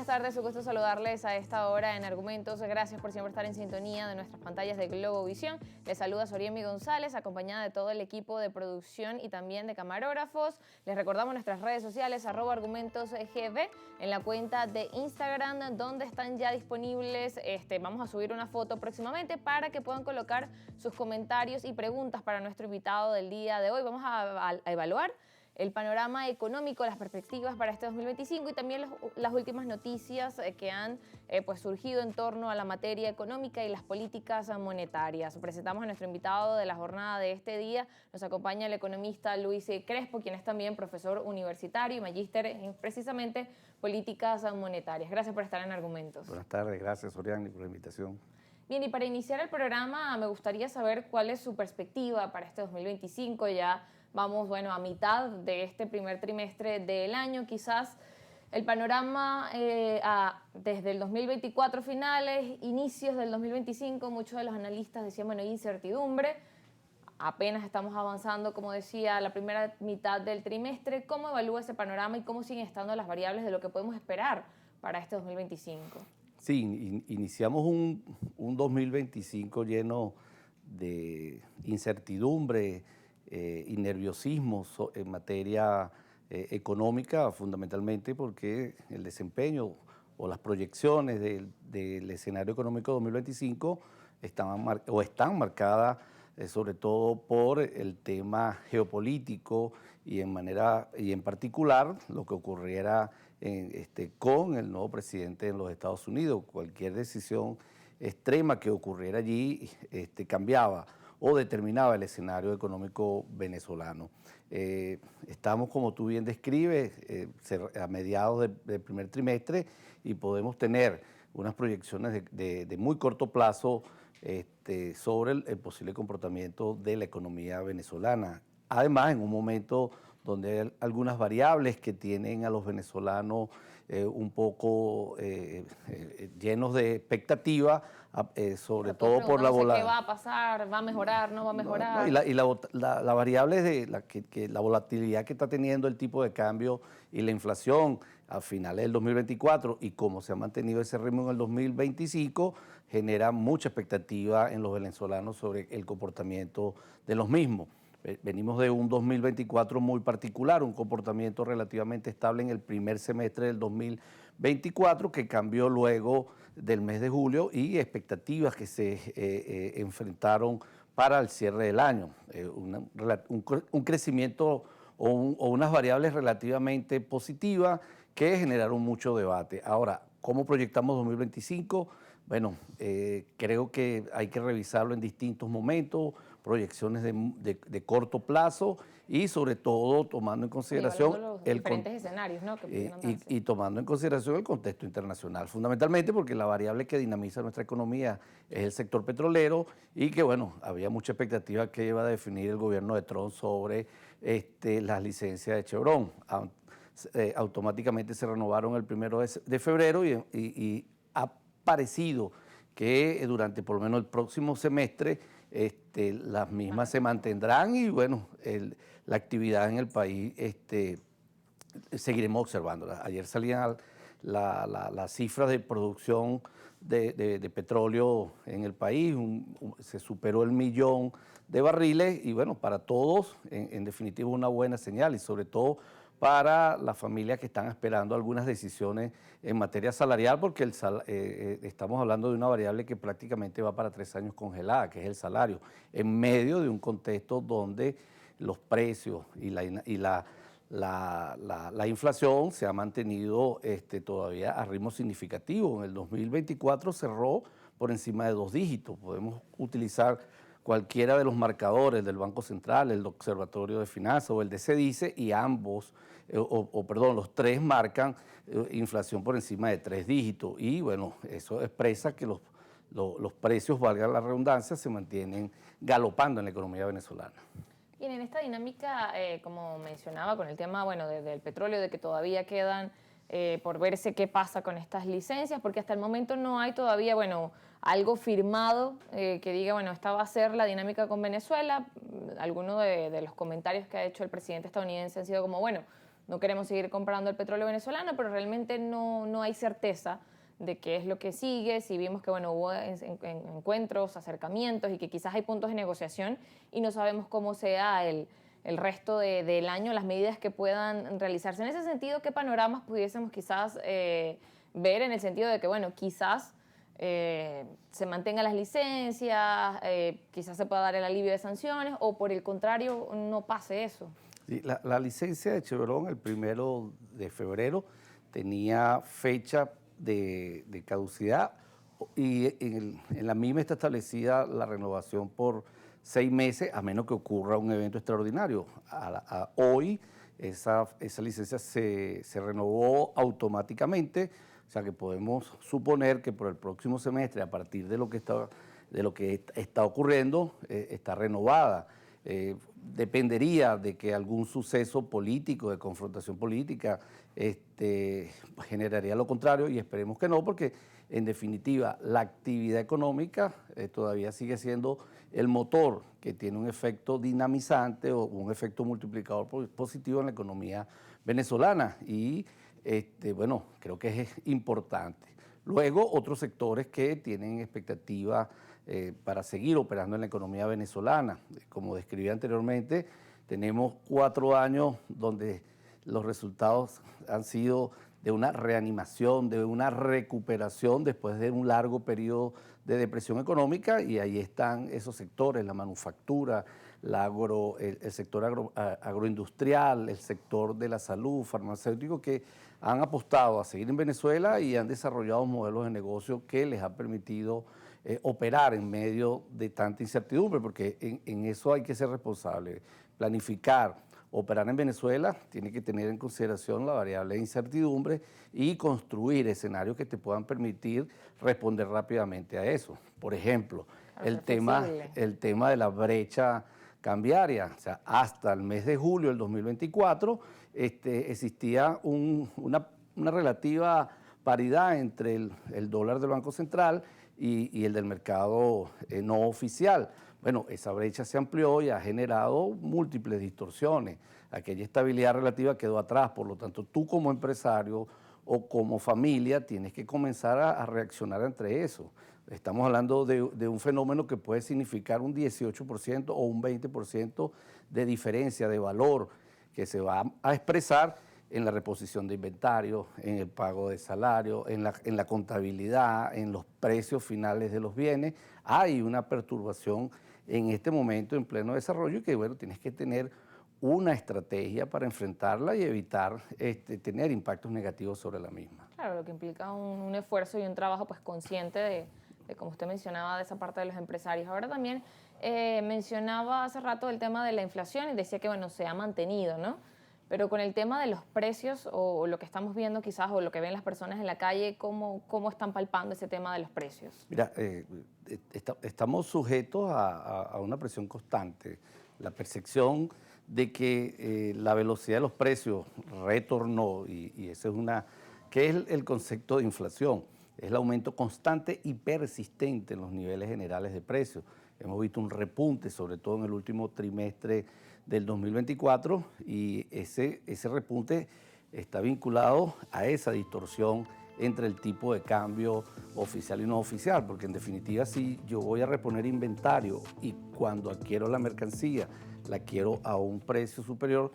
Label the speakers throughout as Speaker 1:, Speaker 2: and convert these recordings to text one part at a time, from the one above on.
Speaker 1: buenas tardes, un gusto saludarles a esta hora en Argumentos. Gracias por siempre estar en sintonía de nuestras pantallas de Globovisión. Les saluda Soriemi González, acompañada de todo el equipo de producción y también de camarógrafos. Les recordamos nuestras redes sociales, @argumentosgb, en la cuenta de Instagram, donde están ya disponibles. Vamos a subir una foto próximamente para que puedan colocar sus comentarios y preguntas para nuestro invitado del día de hoy. Vamos a evaluar el panorama económico, las perspectivas para este 2025 y también las últimas noticias que han surgido en torno a la materia económica y las políticas monetarias. Presentamos a nuestro invitado de la jornada de este día. Nos acompaña el economista Luis Crespo, quien es también profesor universitario y magíster en precisamente políticas monetarias. Gracias por estar en Argumentos.
Speaker 2: Buenas tardes, gracias Oriani por la invitación.
Speaker 1: Bien, y para iniciar el programa me gustaría saber cuál es su perspectiva para este 2025. Ya vamos, a mitad de este primer trimestre del año. Quizás el panorama desde el 2024 finales, inicios del 2025, muchos de los analistas decían, hay incertidumbre. Apenas estamos avanzando, como decía, la primera mitad del trimestre. ¿Cómo evalúa ese panorama y cómo siguen estando las variables de lo que podemos esperar para este 2025?
Speaker 2: Sí, iniciamos un 2025 lleno de incertidumbre y nerviosismo en materia económica, fundamentalmente porque el desempeño o las proyecciones del escenario económico 2025 están marcadas sobre todo por el tema geopolítico y en particular lo que ocurriera con el nuevo presidente en los Estados Unidos. Cualquier decisión extrema que ocurriera allí cambiaba o determinaba el escenario económico venezolano. Estamos, como tú bien describes, a mediados del primer trimestre y podemos tener unas proyecciones de muy corto plazo sobre el posible comportamiento de la economía venezolana. Además, en un momento donde hay algunas variables que tienen a los venezolanos un poco llenos de expectativa, sobre todo por la
Speaker 1: volatilidad. ¿Qué va a pasar? ¿Va a mejorar? ¿No va a mejorar?
Speaker 2: La variable de la volatilidad que está teniendo el tipo de cambio y la inflación a finales del 2024 y cómo se ha mantenido ese ritmo en el 2025 genera mucha expectativa en los venezolanos sobre el comportamiento de los mismos. Venimos de un 2024 muy particular, un comportamiento relativamente estable en el primer semestre del 2024 que cambió luego del mes de julio y expectativas que se enfrentaron para el cierre del año. Un crecimiento o unas variables relativamente positivas que generaron mucho debate. Ahora, ¿cómo proyectamos 2025? Bueno, creo que hay que revisarlo en distintos momentos, proyecciones de corto plazo y sobre todo tomando en consideración
Speaker 1: los diferentes escenarios, ¿no?
Speaker 2: Y tomando en consideración el contexto internacional, fundamentalmente porque la variable que dinamiza nuestra economía es el sector petrolero y que había mucha expectativa que iba a definir el gobierno de Trump sobre las licencias de Chevron. Automáticamente se renovaron el 1 de febrero y ha parecido que durante por lo menos el próximo semestre las mismas se mantendrán y la actividad en el país seguiremos observándola. Ayer salían las cifras de producción de petróleo en el país, se superó el 1.000.000 de barriles y para todos en definitiva una buena señal y sobre todo para las familias que están esperando algunas decisiones en materia salarial, porque estamos hablando de una variable que prácticamente va para 3 años congelada, que es el salario, en medio de un contexto donde los precios y la inflación se ha mantenido todavía a ritmo significativo. En el 2024 cerró por encima de 2 dígitos. Podemos utilizar cualquiera de los marcadores del Banco Central, el Observatorio de Finanzas o el de CEDICE y los tres marcan inflación por encima de 3 dígitos y eso expresa que los precios, valga la redundancia, se mantienen galopando en la economía venezolana.
Speaker 1: Bien, en esta dinámica, como mencionaba, con el tema del petróleo, de que todavía quedan por verse qué pasa con estas licencias, porque hasta el momento no hay todavía, algo firmado que diga, esta va a ser la dinámica con Venezuela. Algunos de los comentarios que ha hecho el presidente estadounidense han sido como, no queremos seguir comprando el petróleo venezolano, pero realmente no hay certeza de qué es lo que sigue, si vimos que bueno, hubo encuentros, acercamientos y que quizás hay puntos de negociación y no sabemos cómo sea el resto del año, las medidas que puedan realizarse. En ese sentido, ¿qué panoramas pudiésemos quizás ver en el sentido de que, bueno, quizás se mantengan las licencias, quizás se pueda dar el alivio de sanciones o por el contrario no pase eso?
Speaker 2: Sí, la licencia de Chevron el 1 de febrero tenía fecha de caducidad y en la misma está establecida la renovación por 6 meses, a menos que ocurra un evento extraordinario. Hoy esa licencia se renovó automáticamente, o sea que podemos suponer que por el próximo semestre, a partir de lo que está ocurriendo, está renovada. Dependería de que algún suceso político, de confrontación política, generaría lo contrario y esperemos que no, porque en definitiva la actividad económica todavía sigue siendo el motor que tiene un efecto dinamizante o un efecto multiplicador positivo en la economía venezolana y bueno, creo que es importante. Luego, otros sectores que tienen expectativas para seguir operando en la economía venezolana. Como describí anteriormente, tenemos 4 años donde los resultados han sido de una reanimación, de una recuperación después de un largo periodo de depresión económica y ahí están esos sectores, la manufactura, el sector agroindustrial, el sector de la salud, farmacéutico, que han apostado a seguir en Venezuela y han desarrollado modelos de negocio que les ha permitido operar en medio de tanta incertidumbre, porque en eso hay que ser responsable. Planificar, operar en Venezuela tiene que tener en consideración la variable de incertidumbre y construir escenarios que te puedan permitir responder rápidamente a eso. Por ejemplo, el tema de la brecha cambiaria. O sea, hasta el mes de julio del 2024 existía una relativa paridad entre el dólar del Banco Central y el del mercado no oficial. Bueno, esa brecha se amplió y ha generado múltiples distorsiones. Aquella estabilidad relativa quedó atrás, por lo tanto, tú como empresario o como familia tienes que comenzar a reaccionar entre eso. Estamos hablando de un fenómeno que puede significar un 18% o un 20% de diferencia de valor que se va a expresar en la reposición de inventario, en el pago de salario, en la contabilidad, en los precios finales de los bienes. Hay una perturbación en este momento en pleno desarrollo y que, bueno, tienes que tener una estrategia para enfrentarla y evitar tener impactos negativos sobre la misma.
Speaker 1: Claro, lo que implica un esfuerzo y un trabajo pues consciente de, como usted mencionaba, de esa parte de los empresarios. Ahora también mencionaba hace rato el tema de la inflación y decía que, bueno, se ha mantenido, ¿no? Pero con el tema de los precios o lo que estamos viendo quizás o lo que ven las personas en la calle, ¿cómo están palpando ese tema de los precios?
Speaker 2: Mira, estamos sujetos a una presión constante. La percepción de que la velocidad de los precios retornó y ese es ¿qué es el concepto de inflación? Es el aumento constante y persistente en los niveles generales de precios. Hemos visto un repunte, sobre todo en el último trimestre del 2024, y ese repunte está vinculado a esa distorsión entre el tipo de cambio oficial y no oficial, porque en definitiva si yo voy a reponer inventario y cuando adquiero la mercancía la quiero a un precio superior,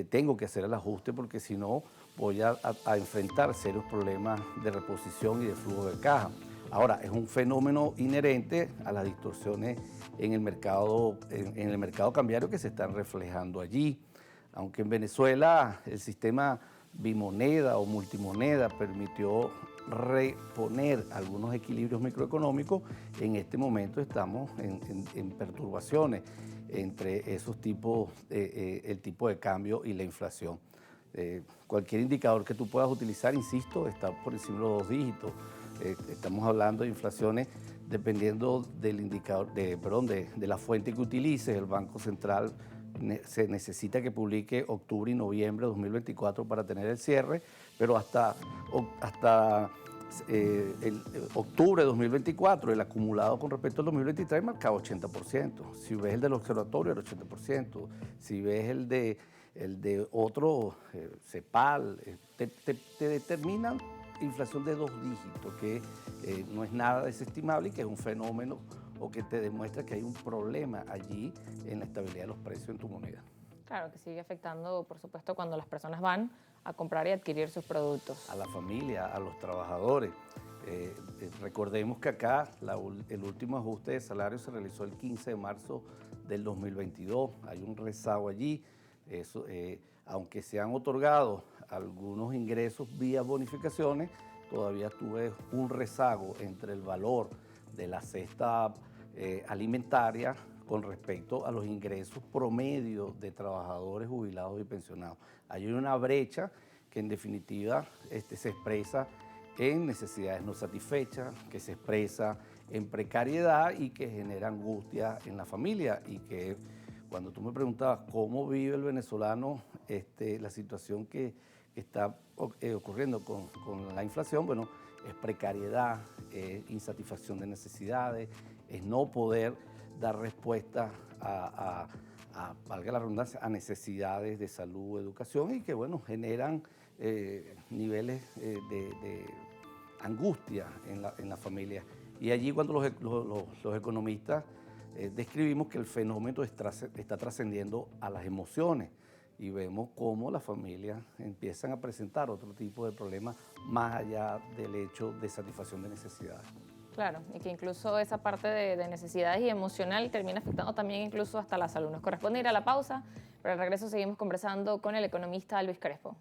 Speaker 2: tengo que hacer el ajuste porque si no voy a enfrentar serios problemas de reposición y de flujo de caja. Ahora, es un fenómeno inherente a las distorsiones en el mercado cambiario que se están reflejando allí. Aunque en Venezuela el sistema bimoneda o multimoneda permitió reponer algunos equilibrios microeconómicos, en este momento estamos en perturbaciones entre esos tipos, el tipo de cambio y la inflación. Cualquier indicador que tú puedas utilizar, insisto, está por encima de los 2 dígitos. Estamos hablando de inflaciones dependiendo del indicador, de la fuente que utilices. El Banco Central se necesita que publique octubre y noviembre de 2024 para tener el cierre, pero hasta octubre de 2024, el acumulado con respecto al 2023 marcaba 80%. Si ves el del observatorio era 80%. Si ves el de otro, CEPAL, te determinan inflación de 2 dígitos, que no es nada desestimable y que es un fenómeno o que te demuestra que hay un problema allí en la estabilidad de los precios en tu moneda.
Speaker 1: Claro, que sigue afectando, por supuesto, cuando las personas van a comprar y adquirir sus productos.
Speaker 2: A la familia, a los trabajadores. Recordemos que acá el último ajuste de salario se realizó el 15 de marzo del 2022. Hay un rezago allí. Eso, aunque se han otorgado algunos ingresos vía bonificaciones, todavía tuve un rezago entre el valor de la cesta alimentaria con respecto a los ingresos promedio de trabajadores jubilados y pensionados. Hay una brecha que en definitiva se expresa en necesidades no satisfechas, que se expresa en precariedad y que genera angustia en la familia. Y que cuando tú me preguntabas cómo vive el venezolano la situación que está ocurriendo con la inflación, bueno, es precariedad, es insatisfacción de necesidades, es no poder dar respuesta valga la redundancia, a necesidades de salud, educación y que, bueno, generan niveles de angustia en la familia. Y allí cuando los economistas describimos que el fenómeno está trascendiendo a las emociones y vemos cómo las familias empiezan a presentar otro tipo de problemas más allá del hecho de satisfacción de necesidades.
Speaker 1: Claro, y que incluso esa parte de necesidades y emocional termina afectando también incluso hasta la salud. Nos corresponde ir a la pausa, pero al regreso seguimos conversando con el economista Luis Crespo.